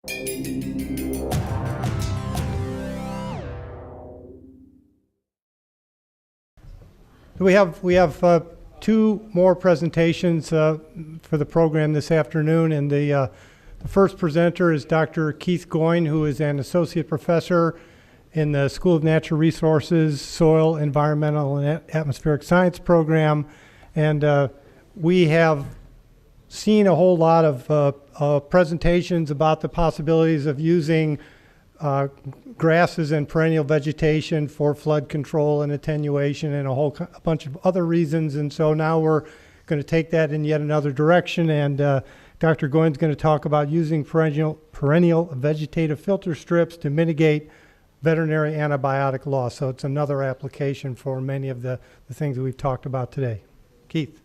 We have two more presentations for the program this afternoon, and the first presenter is Dr. Keith Goyne, who is an associate professor in the School of Natural Resources, Soil, Environmental, and Atmospheric Science program. And we have seen a whole lot of presentations about the possibilities of using grasses and perennial vegetation for flood control and attenuation and a bunch of other reasons. And so now we're going to take that in yet another direction. And Dr. Goyne's going to talk about using perennial vegetative filter strips to mitigate veterinary antibiotic loss. So it's another application for many of the things that we've talked about today. Keith.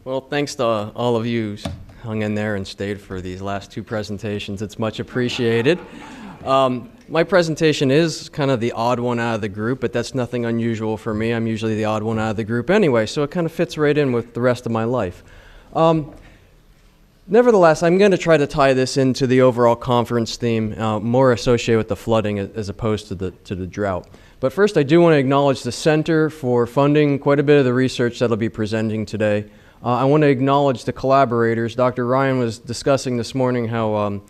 Well, thanks to all of you who hung in there and stayed for these last two presentations. It's much appreciated. My presentation is kind of the odd one out of the group, but that's nothing unusual for me. I'm usually the odd one out of the group anyway, so it kind of fits right in with the rest of my life. Nevertheless, I'm going to try to tie this into the overall conference theme, more associated with the flooding as opposed to the drought. But first, I do want to acknowledge the Center for funding quite a bit of the research that I'll be presenting today. I want to acknowledge the collaborators. Dr. Ryan was discussing this morning how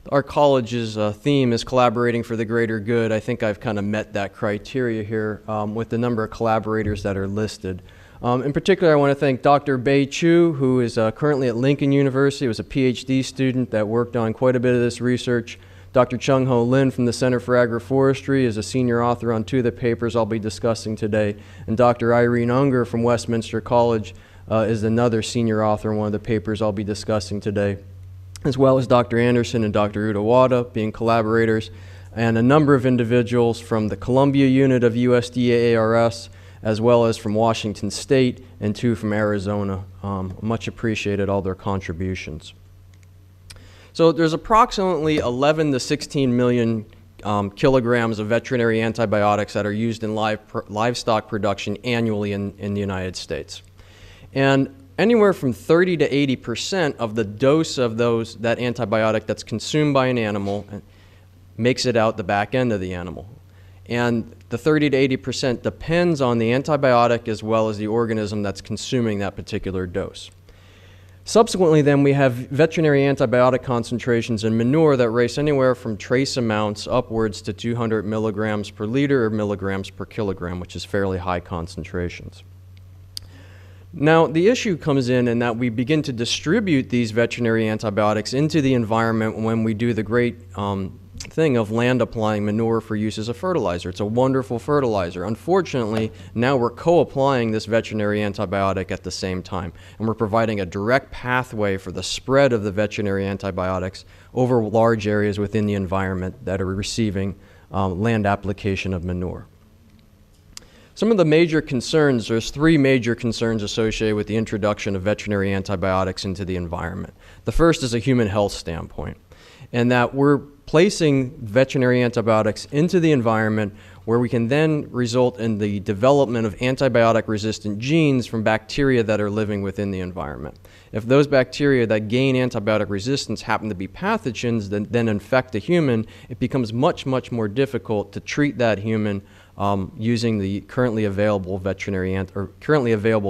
our college's theme is collaborating for the greater good. I think I've kind of met that criteria here with the number of collaborators that are listed. In particular, I want to thank Dr. Bei Chu, who is currently at Lincoln University, was a PhD student that worked on quite a bit of this research. Dr. Chung Ho Lin from the Center for Agroforestry is a senior author on two of the papers I'll be discussing today. And Dr. Irene Unger from Westminster College is another senior author on one of the papers I'll be discussing today, as well as Dr. Anderson and Dr. Utawada being collaborators, and a number of individuals from the Columbia unit of USDA ARS, as well as from Washington State, and two from Arizona. Much appreciated all their contributions. So there's approximately 11 to 16 million kilograms of veterinary antibiotics that are used in livestock production annually in the United States. And anywhere from 30 to 80% of the dose of that antibiotic that's consumed by an animal makes it out the back end of the animal. And the 30 to 80% depends on the antibiotic as well as the organism that's consuming that particular dose. Subsequently, then, we have veterinary antibiotic concentrations in manure that race anywhere from trace amounts upwards to 200 milligrams per liter or milligrams per kilogram, which is fairly high concentrations. Now, the issue comes in that we begin to distribute these veterinary antibiotics into the environment when we do the great thing of land applying manure for use as a fertilizer. It's a wonderful fertilizer. Unfortunately, now we're co-applying this veterinary antibiotic at the same time, and we're providing a direct pathway for the spread of the veterinary antibiotics over large areas within the environment that are receiving land application of manure. Some of the major concerns, there's three major concerns associated with the introduction of veterinary antibiotics into the environment. The first is a human health standpoint, and that we're placing veterinary antibiotics into the environment where we can then result in the development of antibiotic-resistant genes from bacteria that are living within the environment. If those bacteria that gain antibiotic resistance happen to be pathogens that then infect a human, it becomes much, much more difficult to treat that human using the currently available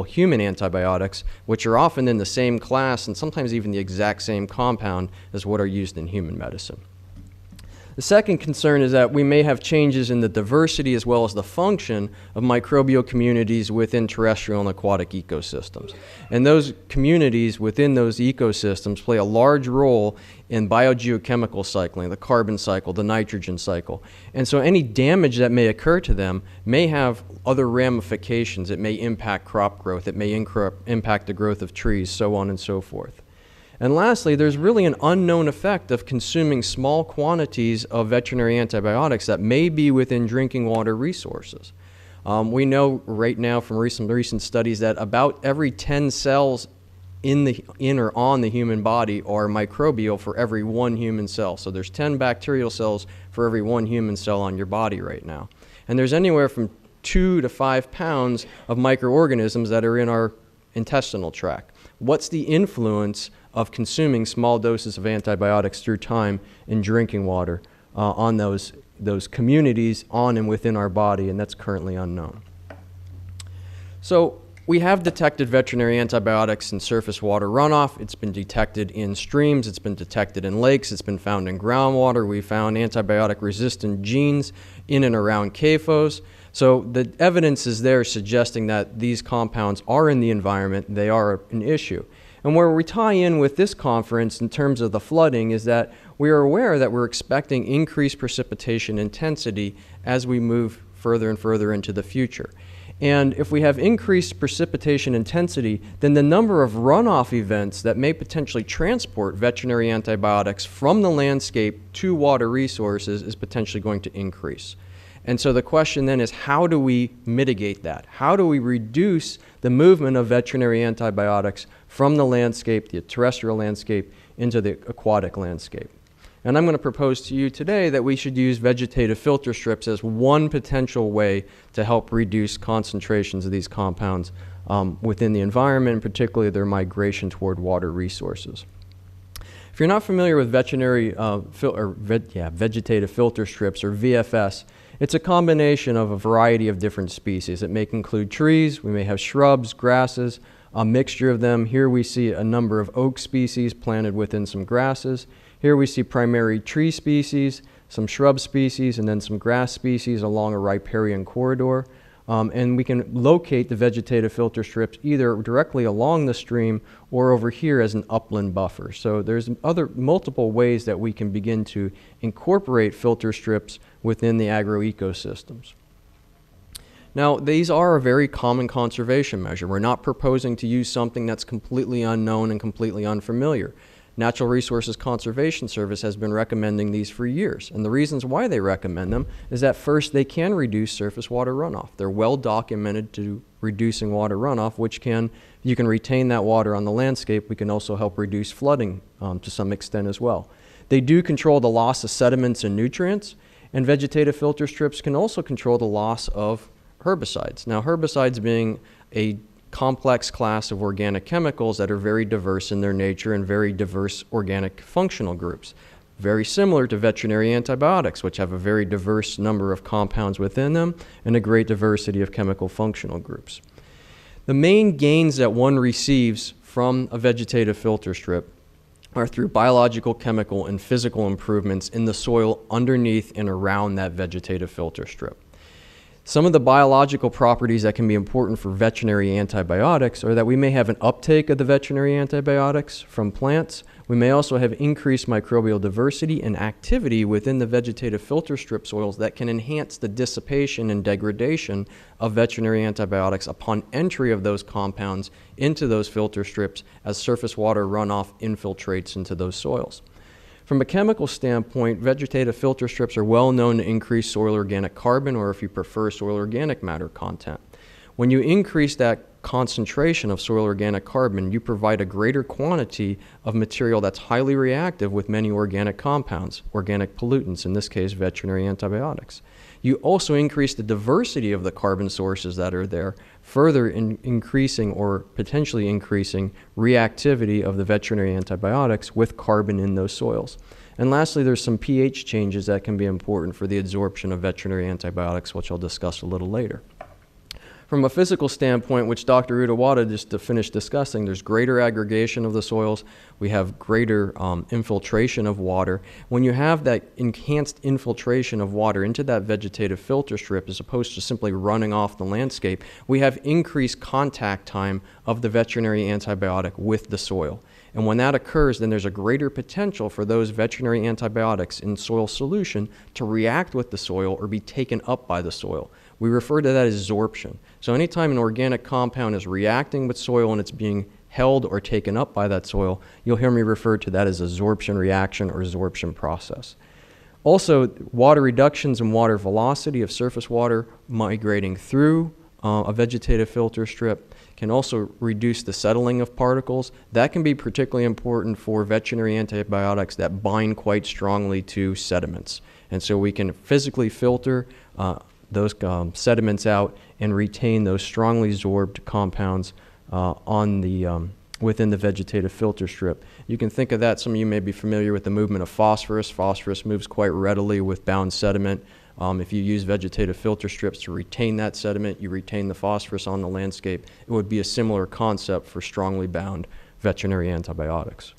human antibiotics, which are often in the same class and sometimes even the exact same compound as what are used in human medicine. The second concern is that we may have changes in the diversity as well as the function of microbial communities within terrestrial and aquatic ecosystems. And those communities within those ecosystems play a large role in biogeochemical cycling, the carbon cycle, the nitrogen cycle. And so any damage that may occur to them may have other ramifications. It may impact crop growth, it may impact the growth of trees, so on and so forth. And lastly, there's really an unknown effect of consuming small quantities of veterinary antibiotics that may be within drinking water resources. We know right now from recent studies that about every 10 cells in or on the human body are microbial for every one human cell. So there's 10 bacterial cells for every one human cell on your body right now. And there's anywhere from 2 to 5 pounds of microorganisms that are in intestinal tract. What's the influence of consuming small doses of antibiotics through time in drinking water on those communities on and within our body, and that's currently unknown. So we have detected veterinary antibiotics in surface water runoff. It's been detected in streams. It's been detected in lakes. It's been found in groundwater. We found antibiotic-resistant genes in and around CAFOs. So the evidence is there suggesting that these compounds are in the environment. They are an issue. And where we tie in with this conference in terms of the flooding is that we are aware that we're expecting increased precipitation intensity as we move further and further into the future. And if we have increased precipitation intensity, then the number of runoff events that may potentially transport veterinary antibiotics from the landscape to water resources is potentially going to increase. And so the question then is, how do we mitigate that? How do we reduce the movement of veterinary antibiotics from the landscape, the terrestrial landscape, into the aquatic landscape? And I'm going to propose to you today that we should use vegetative filter strips as one potential way to help reduce concentrations of these compounds within the environment, and particularly their migration toward water resources. If you're not familiar with vegetative filter strips, or VFS, it's a combination of a variety of different species. It may include trees, we may have shrubs, grasses, a mixture of them. Here we see a number of oak species planted within some grasses. Here we see primary tree species, some shrub species, and then some grass species along a riparian corridor. And we can locate the vegetative filter strips either directly along the stream or over here as an upland buffer. So there's multiple ways that we can begin to incorporate filter strips within the agroecosystems. Now, these are a very common conservation measure. We're not proposing to use something that's completely unknown and completely unfamiliar. Natural Resources Conservation Service has been recommending these for years. And the reasons why they recommend them is that first, they can reduce surface water runoff. They're well documented to reducing water runoff, which you can retain that water on the landscape. We can also help reduce flooding to some extent as well. They do control the loss of sediments and nutrients, and vegetative filter strips can also control the loss of herbicides. Now, herbicides being a complex class of organic chemicals that are very diverse in their nature and very diverse organic functional groups. Very similar to veterinary antibiotics, which have a very diverse number of compounds within them and a great diversity of chemical functional groups. The main gains that one receives from a vegetative filter strip are through biological, chemical, and physical improvements in the soil underneath and around that vegetative filter strip. Some of the biological properties that can be important for veterinary antibiotics are that we may have an uptake of the veterinary antibiotics from plants. We may also have increased microbial diversity and activity within the vegetative filter strip soils that can enhance the dissipation and degradation of veterinary antibiotics upon entry of those compounds into those filter strips as surface water runoff infiltrates into those soils. From a chemical standpoint, vegetative filter strips are well known to increase soil organic carbon, or if you prefer, soil organic matter content. When you increase that concentration of soil organic carbon, you provide a greater quantity of material that's highly reactive with many organic compounds, organic pollutants, in this case veterinary antibiotics. You also increase the diversity of the carbon sources that are there, further increasing or potentially increasing reactivity of the veterinary antibiotics with carbon in those soils. And lastly, there's some pH changes that can be important for the absorption of veterinary antibiotics, which I'll discuss a little later. From a physical standpoint, which Dr. Udawada just finished discussing, there's greater aggregation of the soils. We have greater infiltration of water. When you have that enhanced infiltration of water into that vegetative filter strip, as opposed to simply running off the landscape, we have increased contact time of the veterinary antibiotic with the soil. And when that occurs, then there's a greater potential for those veterinary antibiotics in soil solution to react with the soil or be taken up by the soil. We refer to that as absorption. So anytime an organic compound is reacting with soil and it's being held or taken up by that soil, you'll hear me refer to that as absorption reaction or absorption process. Also, water reductions in water velocity of surface water migrating through a vegetative filter strip can also reduce the settling of particles. That can be particularly important for veterinary antibiotics that bind quite strongly to sediments. And so we can physically filter those sediments out and retain those strongly absorbed compounds within the vegetative filter strip. You can think of that, some of you may be familiar with the movement of phosphorus. Phosphorus moves quite readily with bound sediment. If you use vegetative filter strips to retain that sediment, you retain the phosphorus on the landscape. It would be a similar concept for strongly bound veterinary antibiotics.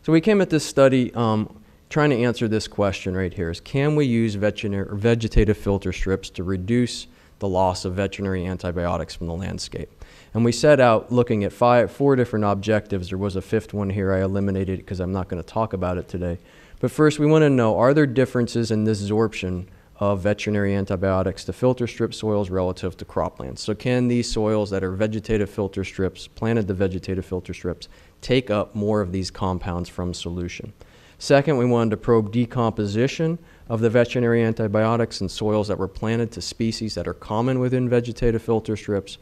So we came at this study trying to answer this question right here, is can we use vegetative filter strips to reduce the loss of veterinary antibiotics from the landscape? And we set out looking at four different objectives. There was a fifth one here. I eliminated it because I'm not going to talk about it today. But first, we want to know, are there differences in this absorption of veterinary antibiotics to filter strip soils relative to croplands? So can these soils that are vegetative filter strips, planted to vegetative filter strips, take up more of these compounds from solution? Second, we wanted to probe decomposition of the veterinary antibiotics in soils that were planted to species that are common within vegetative filter strips.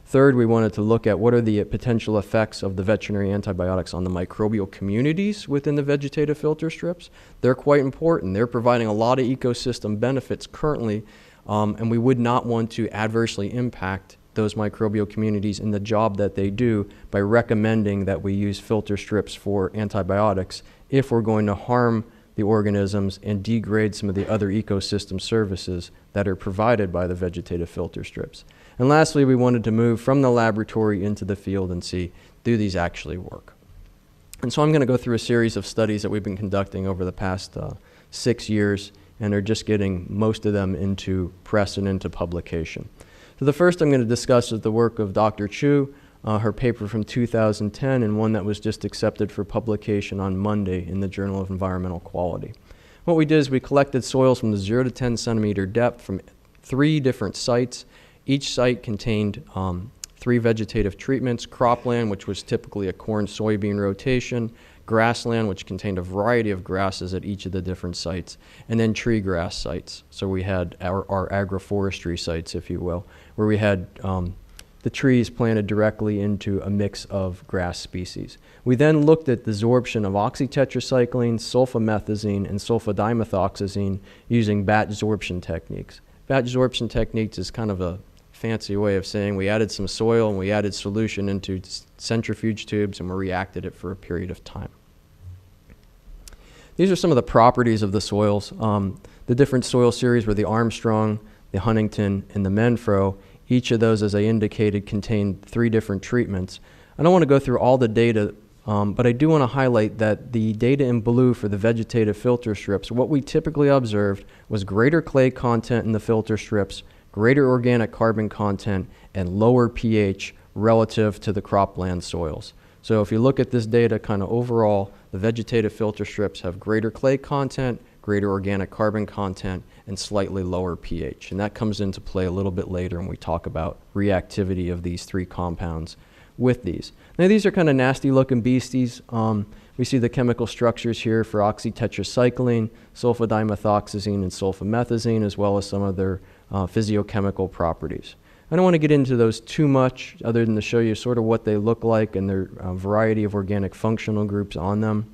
Third, we wanted to look at what are the potential effects of the veterinary antibiotics on the microbial communities within the vegetative filter strips. They're quite important. They're providing a lot of ecosystem benefits currently, and we would not want to adversely impact those microbial communities in the job that they do by recommending that we use filter strips for antibiotics if we're going to harm the organisms and degrade some of the other ecosystem services that are provided by the vegetative filter strips. And lastly, we wanted to move from the laboratory into the field and see, do these actually work? And so I'm going to go through a series of studies that we've been conducting over the past 6 years, and are just getting most of them into press and into publication. So the first I'm going to discuss is the work of Dr. Chu, her paper from 2010, and one that was just accepted for publication on Monday in the Journal of Environmental Quality. What we did is we collected soils from the 0 to 10 centimeter depth from 3 different sites. Each site contained 3 vegetative treatments: cropland, which was typically a corn-soybean rotation; grassland, which contained a variety of grasses at each of the different sites; and then tree grass sites. So we had our agroforestry sites, if you will, where we had the trees planted directly into a mix of grass species. We then looked at the absorption of oxytetracycline, sulfamethazine, and sulfadimethoxazine using batch absorption techniques. Batch absorption techniques is kind of a fancy way of saying we added some soil and we added solution into centrifuge tubes and we reacted it for a period of time. These are some of the properties of the soils. The different soil series were the Armstrong, the Huntington, and the Menfro. Each of those, as I indicated, contained 3 different treatments. I don't want to go through all the data, but I do want to highlight that the data in blue for the vegetative filter strips, what we typically observed was greater clay content in the filter strips, greater organic carbon content, and lower pH relative to the cropland soils. So if you look at this data kind of overall, the vegetative filter strips have greater clay content, greater organic carbon content, and slightly lower pH. And that comes into play a little bit later when we talk about reactivity of these 3 compounds with these. Now these are kind of nasty looking beasties. We see the chemical structures here for oxytetracycline, sulfadimethoxazine, and sulfamethazine, as well as some of their physiochemical properties. I don't want to get into those too much other than to show you sort of what they look like and their variety of organic functional groups on them.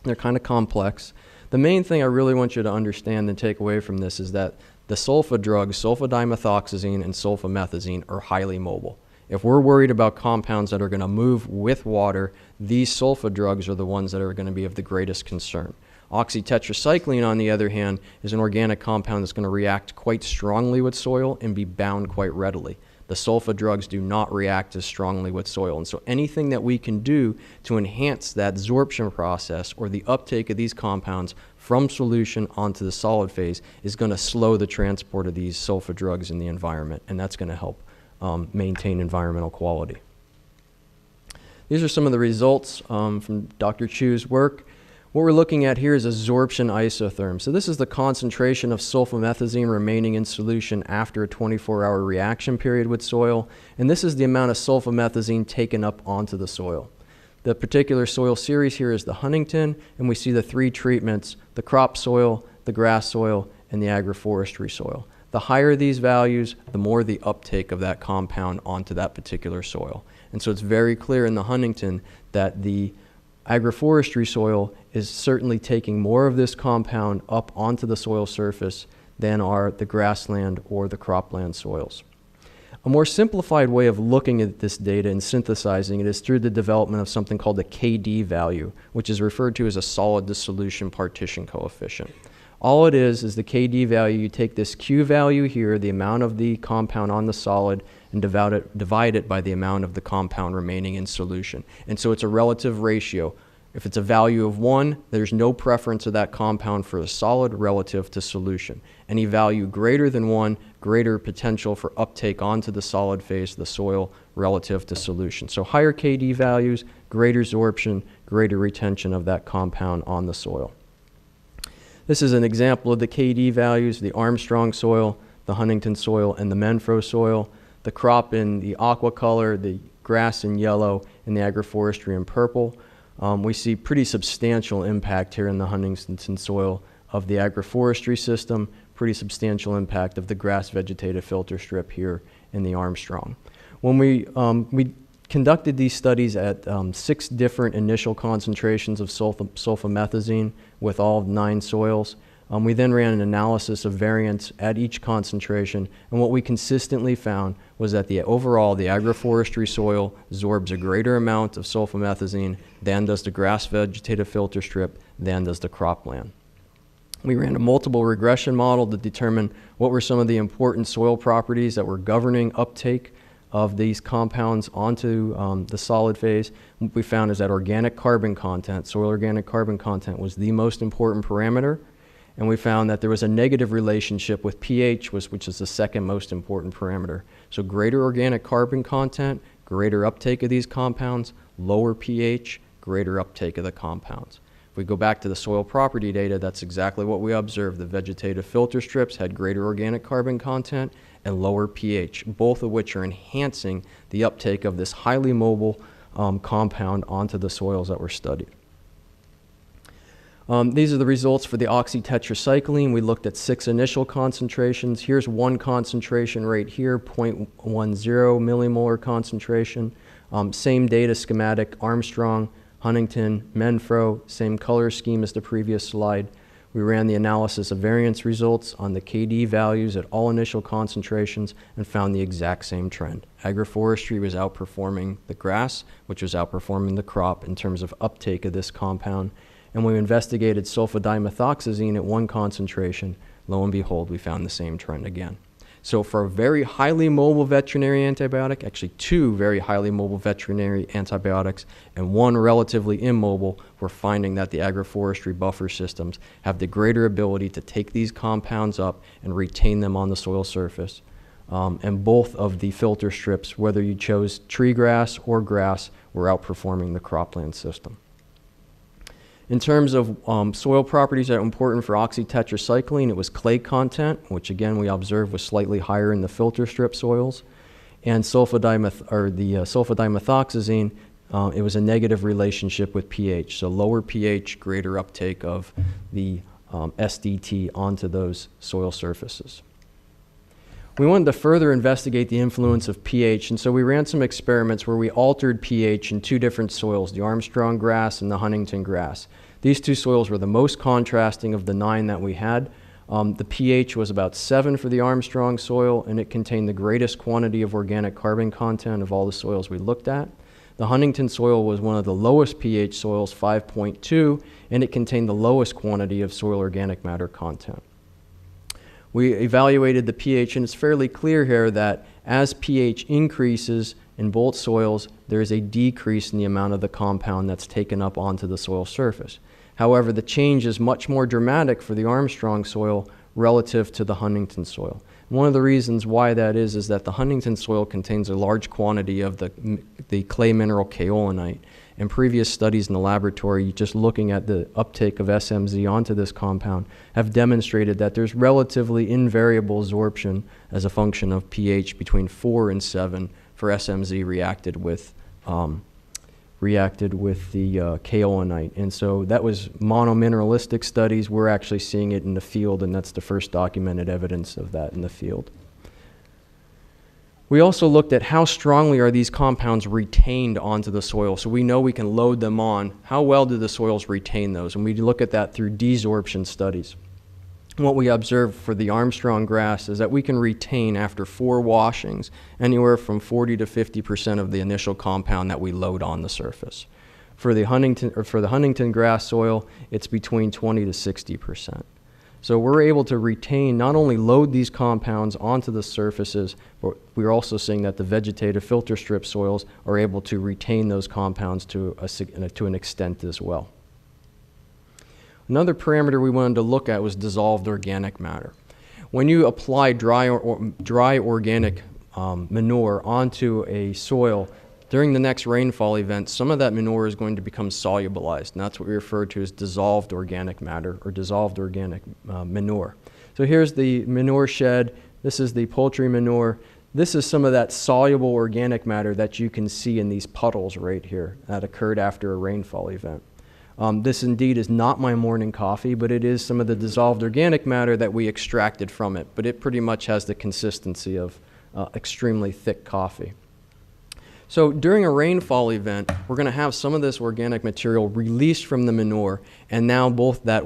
They're kind of complex. The main thing I really want you to understand and take away from this is that the sulfa drugs, sulfadimethoxazine and sulfamethazine, are highly mobile. If we're worried about compounds that are going to move with water, these sulfa drugs are the ones that are going to be of the greatest concern. Oxytetracycline, on the other hand, is an organic compound that's going to react quite strongly with soil and be bound quite readily. The sulfa drugs do not react as strongly with soil, and so anything that we can do to enhance that absorption process or the uptake of these compounds from solution onto the solid phase is going to slow the transport of these sulfa drugs in the environment, and that's going to help maintain environmental quality. These are some of the results from Dr. Chu's work. What we're looking at here is absorption isotherm. So this is the concentration of sulfamethazine remaining in solution after a 24-hour reaction period with soil, and this is the amount of sulfamethazine taken up onto the soil. The particular soil series here is the Huntington, and we see the 3 treatments: the crop soil, the grass soil, and the agroforestry soil. The higher these values, the more the uptake of that compound onto that particular soil. And so it's very clear in the Huntington that the agroforestry soil is certainly taking more of this compound up onto the soil surface than are the grassland or the cropland soils. A more simplified way of looking at this data and synthesizing it is through the development of something called the KD value, which is referred to as a solid to solution partition coefficient. All it is the KD value. You take this Q value here, the amount of the compound on the solid, and divide it by the amount of the compound remaining in solution. And so it's a relative ratio. If it's a value of 1, there's no preference of that compound for a solid relative to solution. Any value greater than 1, greater potential for uptake onto the solid phase of the soil relative to solution. So higher KD values, greater absorption, greater retention of that compound on the soil. This is an example of the KD values, the Armstrong soil, the Huntington soil, and the Menfro soil. The crop in the aqua color, the grass in yellow, and the agroforestry in purple. We see pretty substantial impact here in the Huntington soil of the agroforestry system, pretty substantial impact of the grass vegetative filter strip here in the Armstrong. When we conducted these studies at 6 different initial concentrations of sulfamethazine with all 9 soils. We then ran an analysis of variance at each concentration, and what we consistently found was that the agroforestry soil absorbs a greater amount of sulfamethazine than does the grass vegetative filter strip, than does the cropland. We ran a multiple regression model to determine what were some of the important soil properties that were governing uptake of these compounds onto the solid phase. What we found is that organic carbon content, soil organic carbon content, was the most important parameter. And we found that there was a negative relationship with pH, which is the second most important parameter. So greater organic carbon content, greater uptake of these compounds, lower pH, greater uptake of the compounds. If we go back to the soil property data, that's exactly what we observed. The vegetative filter strips had greater organic carbon content and lower pH, both of which are enhancing the uptake of this highly mobile compound onto the soils that were studied. These are the results for the oxytetracycline. We looked at 6 initial concentrations. Here's one concentration right here, 0.10 millimolar concentration. Same data schematic, Armstrong, Huntington, Menfro, same color scheme as the previous slide. We ran the analysis of variance results on the KD values at all initial concentrations and found the exact same trend. Agroforestry was outperforming the grass, which was outperforming the crop in terms of uptake of this compound. And when we investigated sulfadimethoxazine at 1 concentration, lo and behold, we found the same trend again. So for a very highly mobile veterinary antibiotic, actually 2 very highly mobile veterinary antibiotics and 1 relatively immobile, we're finding that the agroforestry buffer systems have the greater ability to take these compounds up and retain them on the soil surface. And both of the filter strips, whether you chose tree grass or grass, were outperforming the cropland system. In terms of soil properties that are important for oxytetracycline, it was clay content, which again we observed was slightly higher in the filter strip soils, and sulfadimethoxazine, it was a negative relationship with pH, so lower pH, greater uptake of the SDT onto those soil surfaces. We wanted to further investigate the influence of pH, and so we ran some experiments where we altered pH in 2 different soils, the Armstrong grass and the Huntington grass. These 2 soils were the most contrasting of the 9 that we had. The pH was about 7 for the Armstrong soil, and it contained the greatest quantity of organic carbon content of all the soils we looked at. The Huntington soil was one of the lowest pH soils, 5.2, and it contained the lowest quantity of soil organic matter content. We evaluated the pH, and it's fairly clear here that as pH increases in both soils, there is a decrease in the amount of the compound that's taken up onto the soil surface. However, the change is much more dramatic for the Armstrong soil relative to the Huntington soil. One of the reasons why that is that the Huntington soil contains a large quantity of the clay mineral kaolinite. In previous studies in the laboratory, just looking at the uptake of SMZ onto this compound, have demonstrated that there's relatively invariable absorption as a function of pH between 4 and 7 for SMZ reacted with the kaolinite. And so that was monomineralistic studies. We're actually seeing it in the field, and that's the first documented evidence of that in the field. We also looked at how strongly are these compounds retained onto the soil. So we know we can load them on. How well do the soils retain those? And we look at that through desorption studies. what we observed for the Armstrong grass is that we can retain, after 4 washings, anywhere from 40 to 50% of the initial compound that we load on the surface. For the Huntington grass soil, it's between 20 to 60%. So we're able to retain, not only load these compounds onto the surfaces, but we're also seeing that the vegetative filter strip soils are able to retain those compounds to an extent as well. Another parameter we wanted to look at was dissolved organic matter. When you apply dry organic manure onto a soil, during the next rainfall event, some of that manure is going to become solubilized, and that's what we refer to as dissolved organic matter or dissolved organic manure. So here's the manure shed. This is the poultry manure. This is some of that soluble organic matter that you can see in these puddles right here that occurred after a rainfall event. This indeed is not my morning coffee, but it is some of the dissolved organic matter that we extracted from it, but it pretty much has the consistency of extremely thick coffee. So during a rainfall event, we're going to have some of this organic material released from the manure, and now both that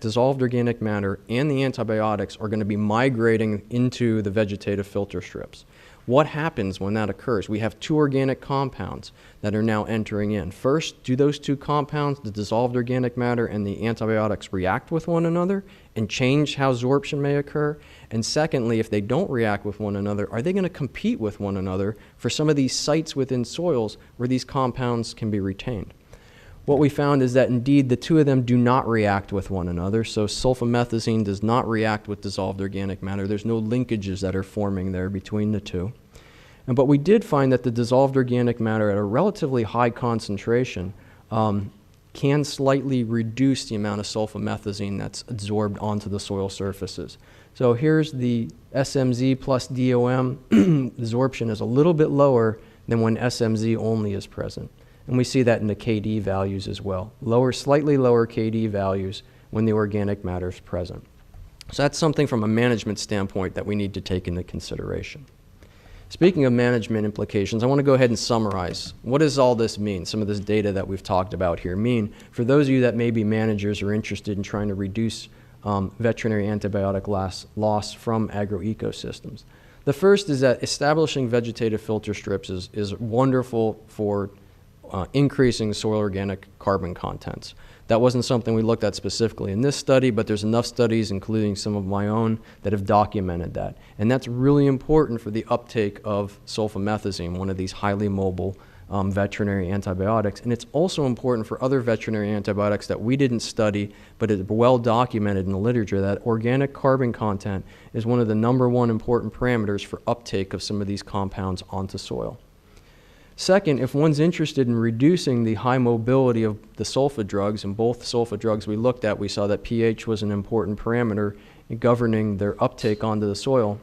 dissolved organic matter and the antibiotics are going to be migrating into the vegetative filter strips. What happens when that occurs? We have 2 organic compounds that are now entering in. First, do those 2 compounds, the dissolved organic matter and the antibiotics, react with one another and change how sorption may occur? And secondly, if they don't react with one another, are they going to compete with one another for some of these sites within soils where these compounds can be retained? What we found is that indeed the 2 of them do not react with one another. So sulfamethazine does not react with dissolved organic matter. There's no linkages that are forming there between the 2. But we did find that the dissolved organic matter at a relatively high concentration can slightly reduce the amount of sulfamethazine that's absorbed onto the soil surfaces. So here's the SMZ plus DOM. Absorption is a little bit lower than when SMZ only is present. And we see that in the KD values as well. Slightly lower KD values when the organic matter is present. So that's something from a management standpoint that we need to take into consideration. Speaking of management implications, I want to go ahead and summarize. What does all this mean? Some of this data that we've talked about here mean for those of you that may be managers or interested in trying to reduce veterinary antibiotic loss from agroecosystems. The first is that establishing vegetative filter strips is wonderful for increasing soil organic carbon contents. That wasn't something we looked at specifically in this study, but there's enough studies, including some of my own, that have documented that. And that's really important for the uptake of sulfamethazine, one of these highly mobile veterinary antibiotics. And it's also important for other veterinary antibiotics that we didn't study, but it's well documented in the literature that organic carbon content is one of the #1 important parameters for uptake of some of these compounds onto soil. Second, if one's interested in reducing the high mobility of the sulfa drugs, and both sulfa drugs we looked at, we saw that pH was an important parameter in governing their uptake onto the soil,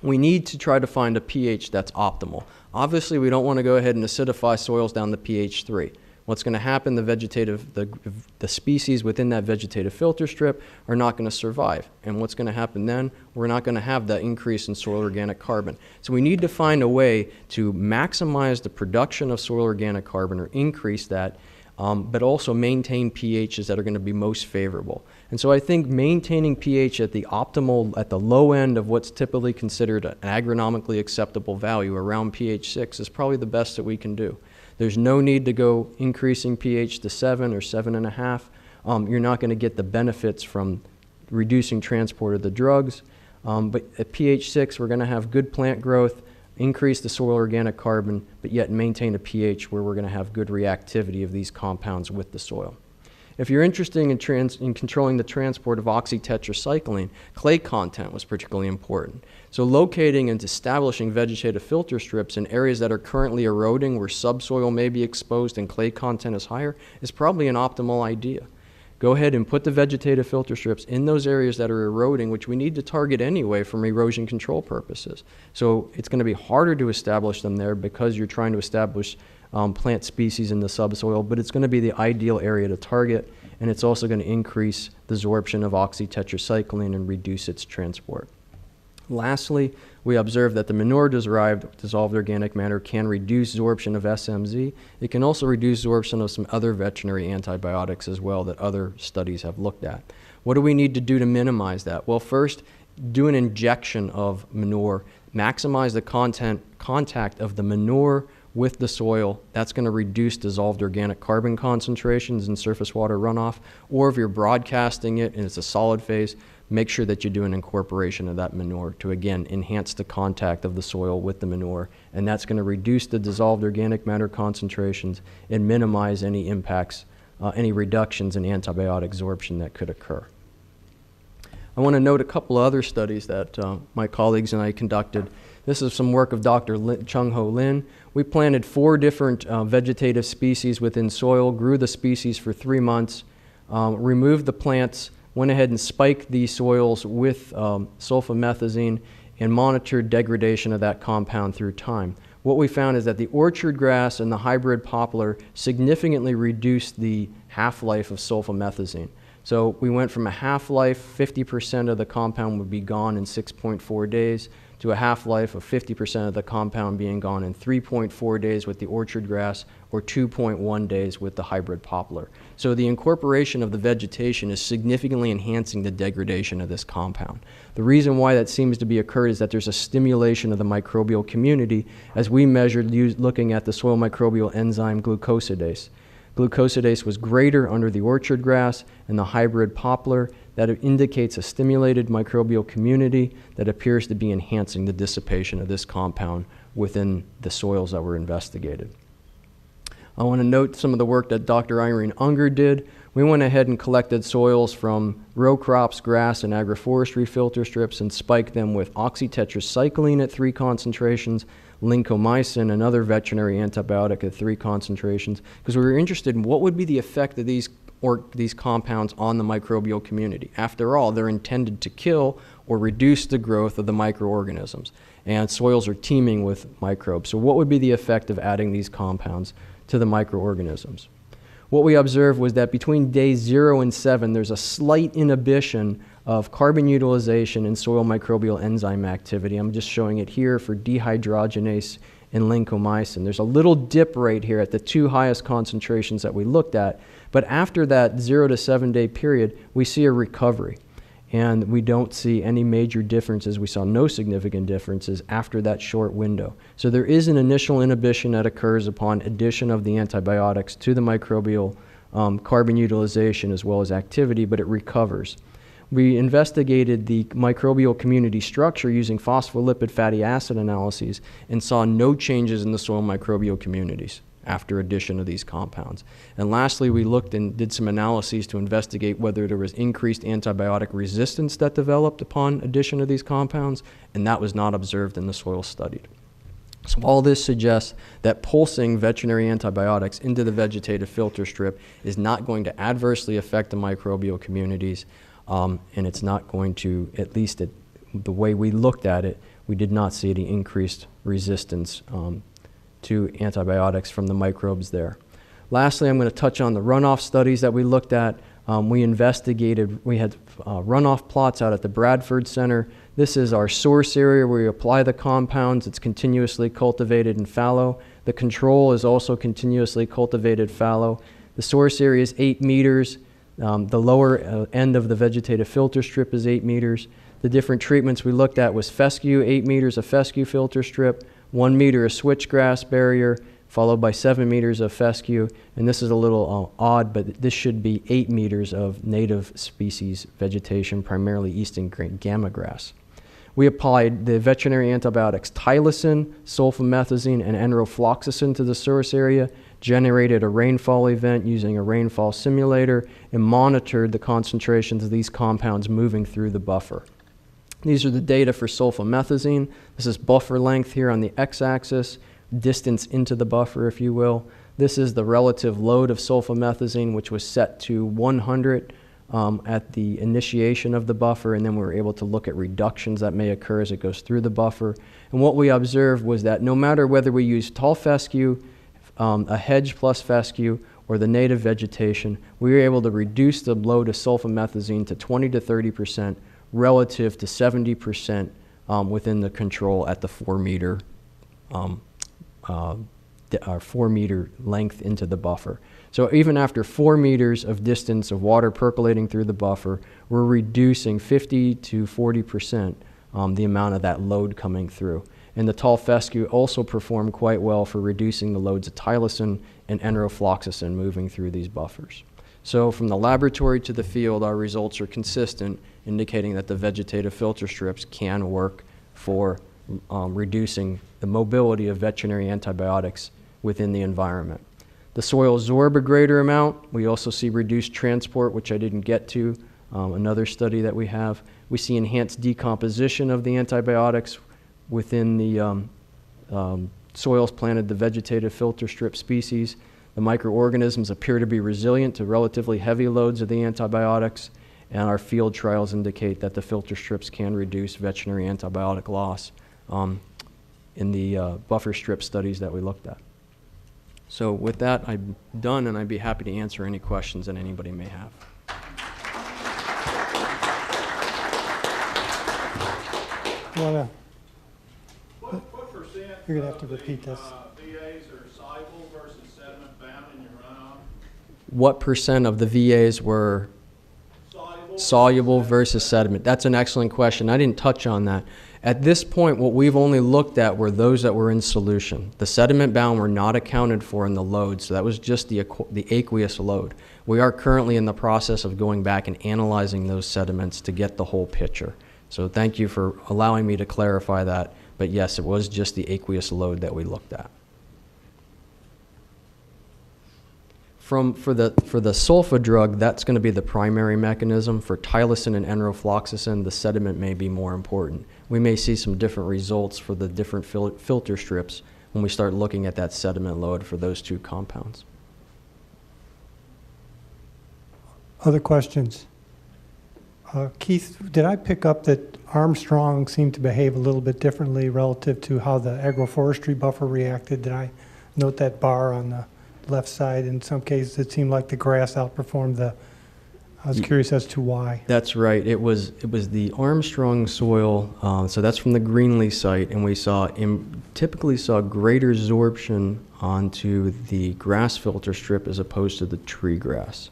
we need to try to find a pH that's optimal. Obviously, we don't want to go ahead and acidify soils down to pH 3. What's going to happen, the species within that vegetative filter strip are not going to survive. And what's going to happen then? We're not going to have that increase in soil organic carbon. So we need to find a way to maximize the production of soil organic carbon or increase that, but also maintain pHs that are going to be most favorable. And so I think maintaining pH at the low end of what's typically considered an agronomically acceptable value, around pH 6, is probably the best that we can do. There's no need to go increasing pH to 7 or 7.5. You're not going to get the benefits from reducing transport of the drugs. But at pH 6, we're going to have good plant growth, increase the soil organic carbon, but yet maintain a pH where we're going to have good reactivity of these compounds with the soil. If you're interested in controlling the transport of oxytetracycline, clay content was particularly important. So locating and establishing vegetative filter strips in areas that are currently eroding, where subsoil may be exposed and clay content is higher, is probably an optimal idea. Go ahead and put the vegetative filter strips in those areas that are eroding, which we need to target anyway from erosion control purposes. So it's going to be harder to establish them there because you're trying to establish plant species in the subsoil, but it's going to be the ideal area to target, and it's also going to increase the absorption of oxytetracycline and reduce its transport. Lastly, we observed that the manure-derived dissolved organic matter can reduce absorption of SMZ. It can also reduce absorption of some other veterinary antibiotics as well that other studies have looked at. What do we need to do to minimize that? Well, first, do an injection of manure. Maximize the contact of the manure with the soil. That's going to reduce dissolved organic carbon concentrations in surface water runoff. Or if you're broadcasting it and it's a solid phase, make sure that you do an incorporation of that manure to, again, enhance the contact of the soil with the manure. And that's going to reduce the dissolved organic matter concentrations and minimize any impacts, any reductions in antibiotic absorption that could occur. I want to note a couple of other studies that my colleagues and I conducted. This is some work of Dr. Chung-Ho Lin. We planted 4 different vegetative species within soil, grew the species for 3 months, removed the plants, went ahead and spiked these soils with sulfamethazine and monitored degradation of that compound through time. What we found is that the orchard grass and the hybrid poplar significantly reduced the half-life of sulfamethazine. So we went from a half-life, 50% of the compound would be gone in 6.4 days, to a half-life of 50% of the compound being gone in 3.4 days with the orchard grass, or 2.1 days with the hybrid poplar. So the incorporation of the vegetation is significantly enhancing the degradation of this compound. The reason why that seems to be occurred is that there's a stimulation of the microbial community, as we measured looking at the soil microbial enzyme glucosidase. Glucosidase was greater under the orchard grass and the hybrid poplar. That indicates a stimulated microbial community that appears to be enhancing the dissipation of this compound within the soils that were investigated. I want to note some of the work that Dr. Irene Unger did. We went ahead and collected soils from row crops, grass, and agroforestry filter strips and spiked them with oxytetracycline at 3 concentrations, lincomycin, another veterinary antibiotic at 3 concentrations, because we were interested in what would be the effect of these compounds on the microbial community. After all, they're intended to kill or reduce the growth of the microorganisms, and soils are teeming with microbes. So what would be the effect of adding these compounds to the microorganisms? What we observed was that between days 0 and 7, there's a slight inhibition of carbon utilization and soil microbial enzyme activity. I'm just showing it here for dehydrogenase and lincomycin. There's a little dip right here at the 2 highest concentrations that we looked at, but after that 0 to 7 day period, we see a recovery. And we don't see any major differences. We saw no significant differences after that short window. So there is an initial inhibition that occurs upon addition of the antibiotics to the microbial carbon utilization as well as activity, but it recovers. We investigated the microbial community structure using phospholipid fatty acid analyses and saw no changes in the soil microbial communities after addition of these compounds. And lastly, we looked and did some analyses to investigate whether there was increased antibiotic resistance that developed upon addition of these compounds, and that was not observed in the soil studied. So all this suggests that pulsing veterinary antibiotics into the vegetative filter strip is not going to adversely affect the microbial communities, and it's not going to, at least the way we looked at it, we did not see any increased resistance to antibiotics from the microbes there. Lastly, I'm going to touch on the runoff studies that we looked at. We investigated, we had runoff plots out at the Bradford Center. This is our source area where we apply the compounds. It's continuously cultivated and fallow. The control is also continuously cultivated fallow. The source area is 8 meters. The lower end of the vegetative filter strip is 8 meters. The different treatments we looked at was fescue, 8 meters of fescue filter strip, 1 meter of switchgrass barrier, followed by 7 meters of fescue. And this is a little odd, but this should be 8 meters of native species vegetation, primarily eastern gamma grass. We applied the veterinary antibiotics tylosin, sulfamethazine, and enrofloxacin to the source area, generated a rainfall event using a rainfall simulator, and monitored the concentrations of these compounds moving through the buffer. These are the data for sulfamethazine. This is buffer length here on the x-axis, distance into the buffer, if you will. This is the relative load of sulfamethazine, which was set to 100 at the initiation of the buffer, and then we were able to look at reductions that may occur as it goes through the buffer. And what we observed was that no matter whether we use tall fescue, a hedge plus fescue, or the native vegetation, we were able to reduce the load of sulfamethazine to 20 to 30%, relative to 70% within the control at the 4 meter 4-meter length into the buffer. So even after 4 meters of distance of water percolating through the buffer, we're reducing 50 to 40% the amount of that load coming through. And the tall fescue also performed quite well for reducing the loads of tylosin and enterofloxacin moving through these buffers. So from the laboratory to the field, our results are consistent, indicating that the vegetative filter strips can work for reducing the mobility of veterinary antibiotics within the environment. The soil absorb a greater amount. We also see reduced transport, which I didn't get to, another study that we have. We see enhanced decomposition of the antibiotics within the soils planted the vegetative filter strip species. The microorganisms appear to be resilient to relatively heavy loads of the antibiotics, and our field trials indicate that the filter strips can reduce veterinary antibiotic loss in the buffer strip studies that we looked at. So with that, I'm done, and I'd be happy to answer any questions that anybody may have. What percent You're gonna have to repeat this. VAs are soluble versus sediment bound in your runoff? What percent of the VAs were soluble versus sediment? That's an excellent question. I didn't touch on that. At this point, what we've only looked at were those that were in solution. The sediment bound were not accounted for in the load, so that was just the aqueous load. We are currently in the process of going back and analyzing those sediments to get the whole picture. So thank you for allowing me to clarify that, but yes, it was just the aqueous load that we looked at. For the sulfa drug, that's going to be the primary mechanism. For tylosin and enterofloxacin, the sediment may be more important. We may see some different results for the different filter strips when we start looking at that sediment load for those two compounds. Other questions? Keith, did I pick up that Armstrong seemed to behave a little bit differently relative to how the agroforestry buffer reacted? Did I note that bar on the left side? In some cases, it seemed like the grass outperformed the. I was curious as to why. That's right. It was the Armstrong soil. So that's from the Greenlee site, and we typically saw greater absorption onto the grass filter strip as opposed to the tree grass.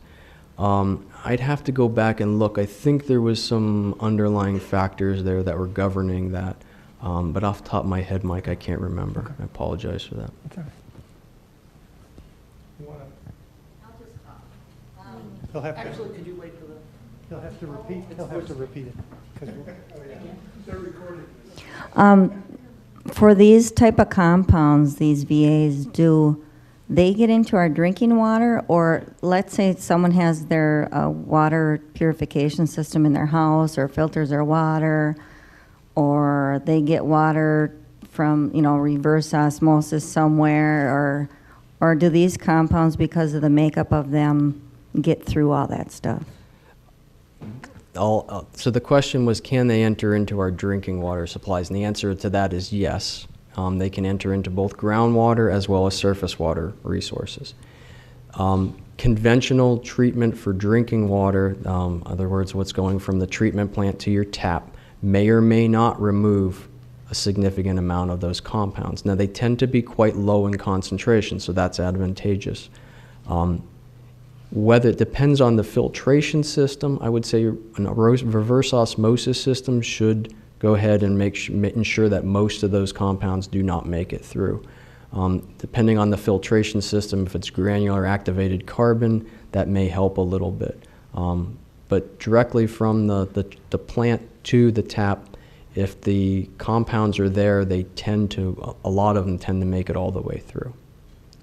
I'd have to go back and look. I think there was some underlying factors there that were governing that, but off the top of my head, Mike, I can't remember. Okay. I apologize for that. Okay. He'll have Actually, could you wait for the... He'll have to repeat. He'll have to repeat it. They're recording. For these type of compounds, these VAs, do they get into our drinking water? Or let's say someone has their water purification system in their house or filters their water, or they get water from, reverse osmosis somewhere, or do these compounds, because of the makeup of them, get through all that stuff? So the question was, can they enter into our drinking water supplies? And the answer to that is yes. They can enter into both groundwater as well as surface water resources. Conventional treatment for drinking water, in other words, what's going from the treatment plant to your tap, may or may not remove a significant amount of those compounds. Now, they tend to be quite low in concentration, so that's advantageous. Whether it depends on the filtration system, I would say a reverse osmosis system should go ahead and ensure that most of those compounds do not make it through. Depending on the filtration system, if it's granular activated carbon, that may help a little bit. But directly from the plant to the tap, if the compounds are there, a lot of them tend to make it all the way through.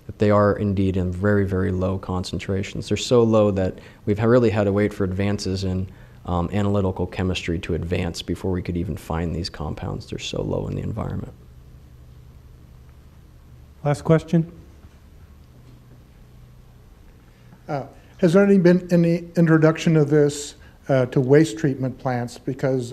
But they are indeed in very, very low concentrations. They're so low that we've really had to wait for advances in analytical chemistry to advance before we could even find these compounds. They're so low in the environment. Last question. Has there been any introduction of this to waste treatment plants? Because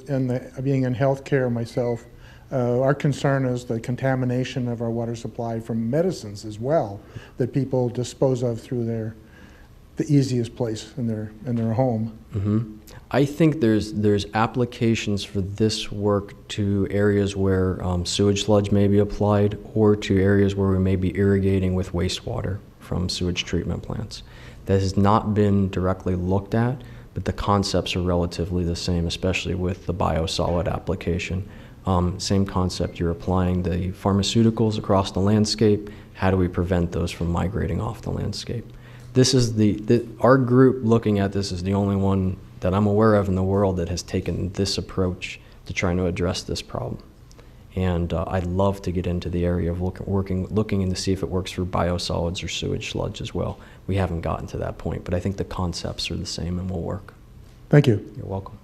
being in healthcare myself, our concern is the contamination of our water supply from medicines as well that people dispose of through the easiest place in their home. I think there's applications for this work to areas where sewage sludge may be applied, or to areas where we may be irrigating with wastewater from sewage treatment plants. That has not been directly looked at, but the concepts are relatively the same, especially with the biosolid application. Same concept, you're applying the pharmaceuticals across the landscape. How do we prevent those from migrating off the landscape? This is our group looking at this is the only one that I'm aware of in the world that has taken this approach to trying to address this problem. And I'd love to get into the area of looking in to see if it works for biosolids or sewage sludge as well. We haven't gotten to that point, but I think the concepts are the same and will work. Thank you. You're welcome.